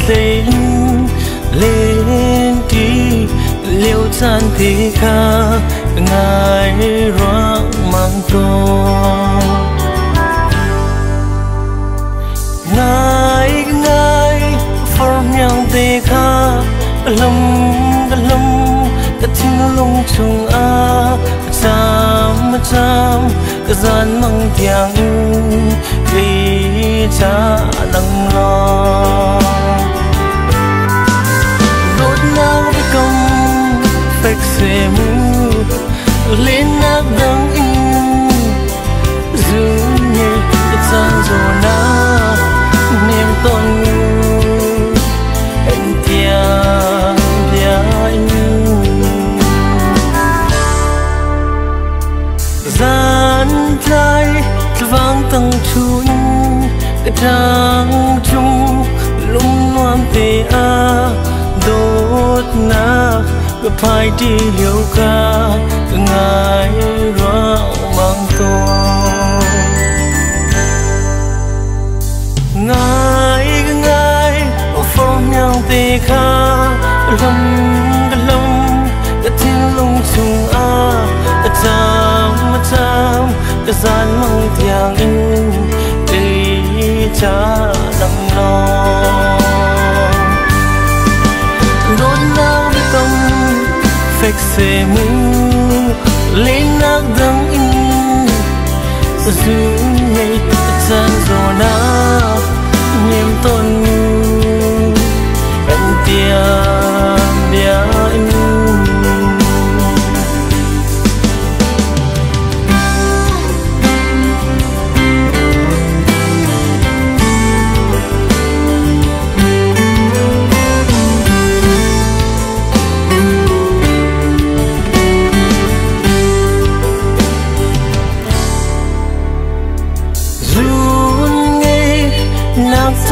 lên lên đi liêu chan thì kha ngài roang mang to ngài ngài form yang thì kha lum cái thiên lung chung a cham cái gian mang tiếng vì cha nắng lo đốt nắng với công phách xe mu lên nát đắng in giữ nhẹ cái gian rồi na niềm tôn anh tia anh gian trái vang tăng chuông cái trăng chung lung loan tê a đốt nát cái phai đi liêu ca ngài roang mang to ngài phong nhang tê kha lum cái thiên lung chung a cham cái gian mang tiếng in để cha đắng lo đốt nắng với công phách xe mu lên nát đắng in giữ nhảy gian rồi na niềm tôn anh tiêm bia anh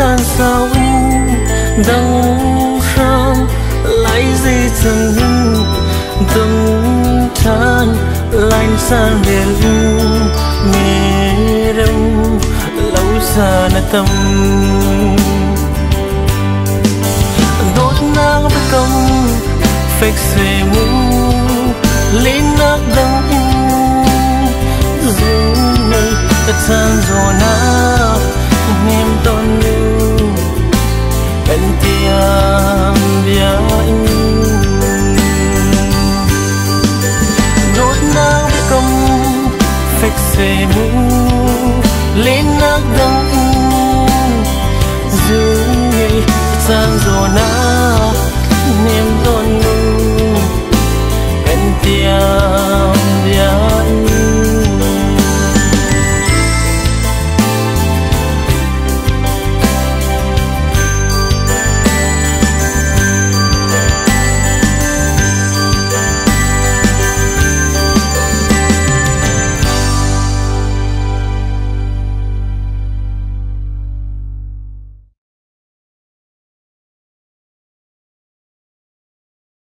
tan sao đắng sam lấy gì chân từng than lạnh san biển mê đêm lâu xa na tâm đốt nắng với công phách xe mu lên nát đắng in dù này ta tan rồi na niềm tôn anh tia